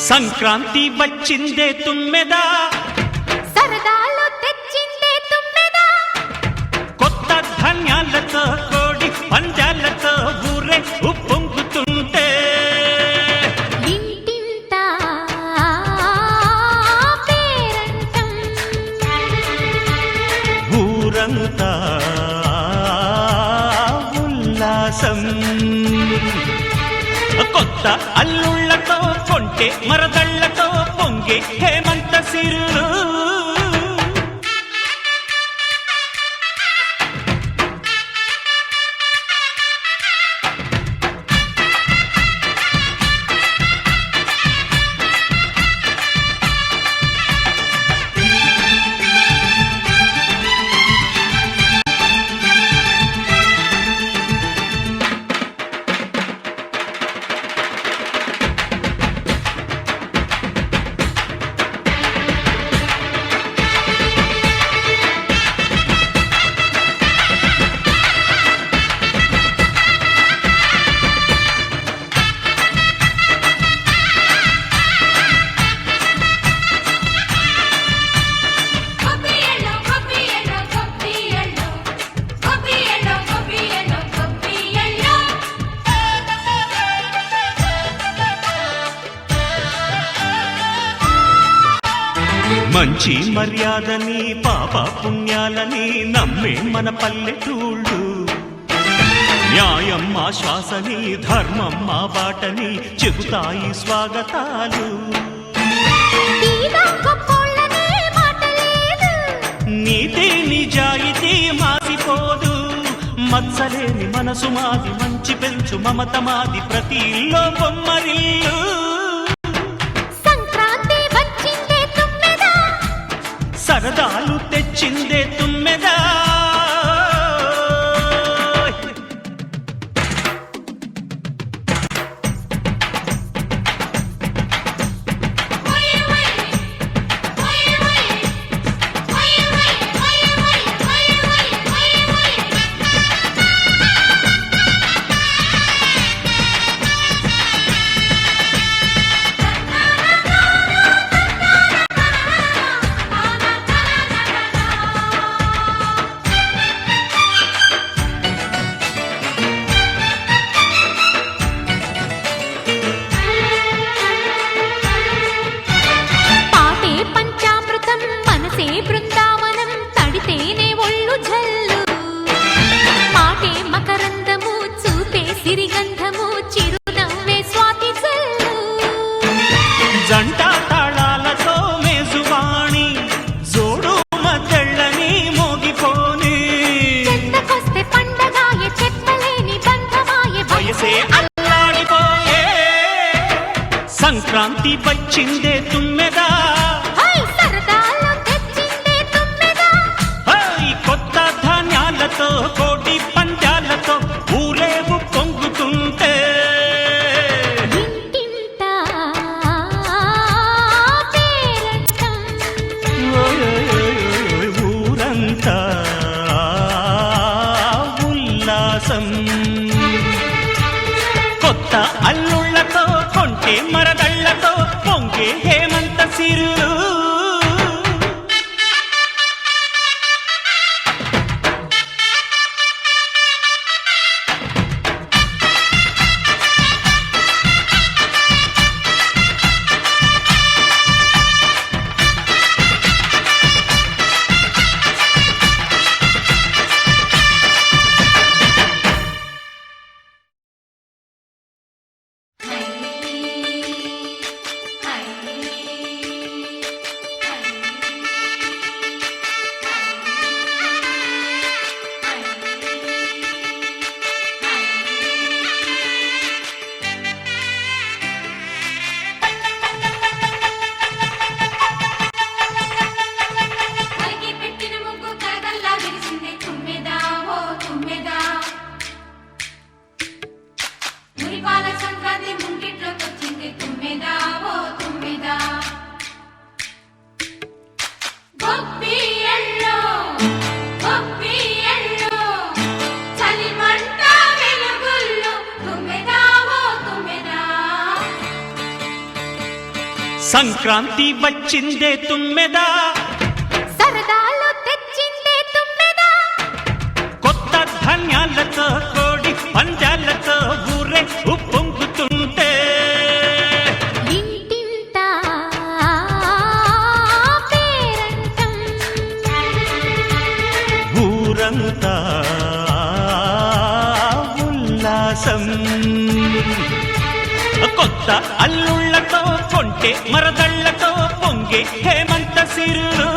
సంక్రాంతి వచ్చిందే తుమ్మెదా, సరదాలు తెచ్చిందే తుమ్మెదా, కొత్త ధాన్యాలతో కోడి పందాలతో ఊరే ఉప్పొంగుతుంటే ఇంటింటా పేరంటం, ఊరంతా ఉల్లాసం. కొత్త అల్లుళ్లతో కొంటే మరదళ్లతో పొంగే హేమంత సిరులు. మంచి మర్యాదని పాప పుణ్యాలని నమ్మే మన పల్లెటూళ్ళు, న్యాయం మా శ్వాసని ధర్మం మా బాటని చెబుతాయి స్వాగతాలు. నీతి నిజాయితీ మాసిపోదు, మత్సలేని మనసు మాది, మంచి పెంచు మమత మాది, ప్రతి ఇల్లో బొమ్మరిల్లు. సరదాలు తెచ్చిందే తుమ్మెదా, బృందావనం తడితేనే ఒళ్ళు జల్లు, మాటే మకరందము చూపే సిరిగంధము, చిరునవ్వే స్వాతి జల్లు. జంట తాళాలతో మేజువాణి జోడు మద్దళ్ళని మోగిపోని, చెత్తకొస్తే పండగాయే చెప్పలేని బంధమాయే, వయసే అల్లాడిపోయే. సంక్రాంతి వచ్చిందే తుమ్మెదా, కోటి పంజాలతో ఊరేగు పొంగుతుంటే ఇంటింటా పేరంటం, ఊరంతా ఉల్లాసం. కొత్త అల్లుళ్లతో కొంటే మరదళ్లతో పొంగే హేమంత సిరులు. సంక్రాంతి వచ్చిందే తుమ్మెదా, సరదాలు తెచ్చిందే తుమ్మెదా, కొత్త ధాన్యాలతో కోడి పందాలతో ఊరే ఉప్పొంగుతుంటే ఇంటింటా పేరంటం, ఊరంతా ఉల్లాసం. కొత్త అల్లుళ్లతో కొంటే మరదళ్లతో పొంగే హేమంత సిరులు.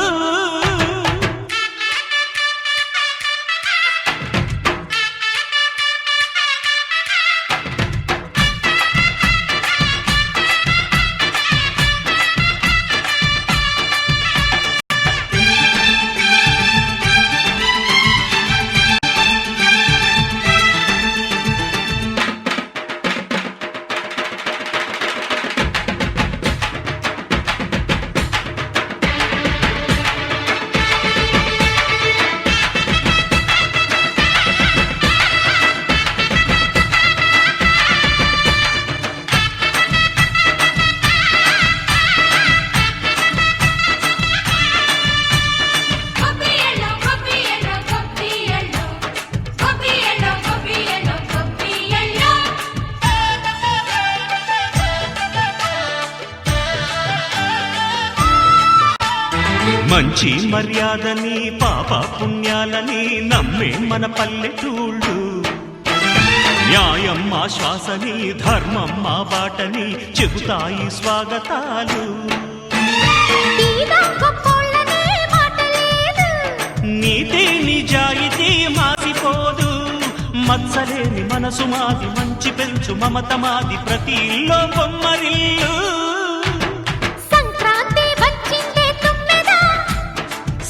మంచి మర్యాదని పాప పుణ్యాలని నమ్మే మన పల్లెటూళ్ళు, న్యాయం మా శ్వాసని ధర్మం మా బాటని చెబుతాయి స్వాగతాలు. నీతి నిజాయితీ మాసిపోదు, మత్సలేని మనసు మాది, మంచి పెంచు మమత మాది, ప్రతి ఇల్లో బొమ్మరిల్లు.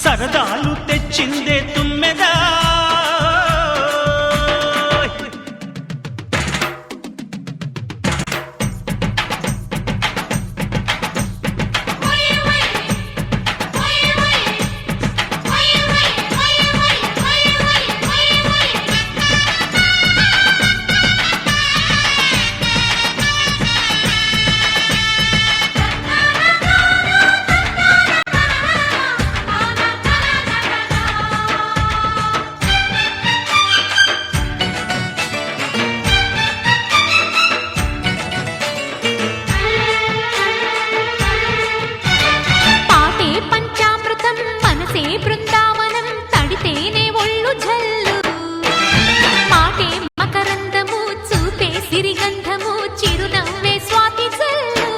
సరదాలు తెచ్చిందే తుమ్మెదా, బృందావనం తడితేనే ఒళ్ళు జల్లు, మాటే మకరందము చూపే సిరిగంధము చిరునవ్వే స్వాతి జల్లు.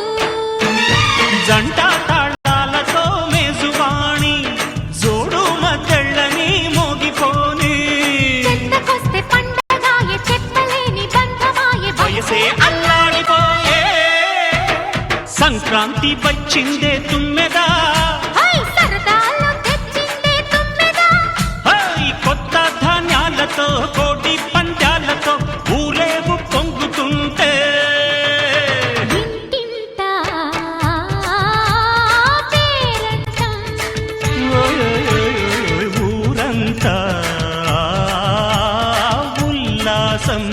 జంట తాళాలతో మేజువాణి జోడు మద్దళ్ళని మోగిపోని, చెత్తకొస్తే పండగాయే చెప్పలేని బంధమాయే, వయసే అల్లాడిపోయే. సంక్రాంతి వచ్చిందే తుమ్మెదా, కోటి పందాలతో ఊరేగు పొంగుతుంటే ఇంటింటా పేరంటం, ఊరంతా ఉల్లాసం.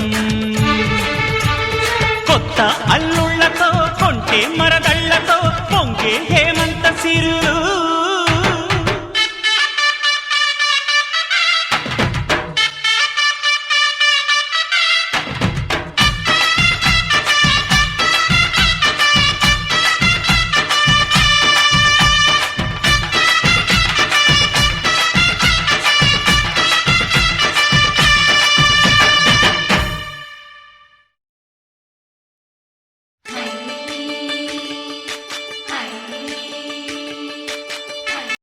కొత్త అల్లుళ్లతో కొంటే మరదళ్లతో పొంగే హేమంత సిరులు.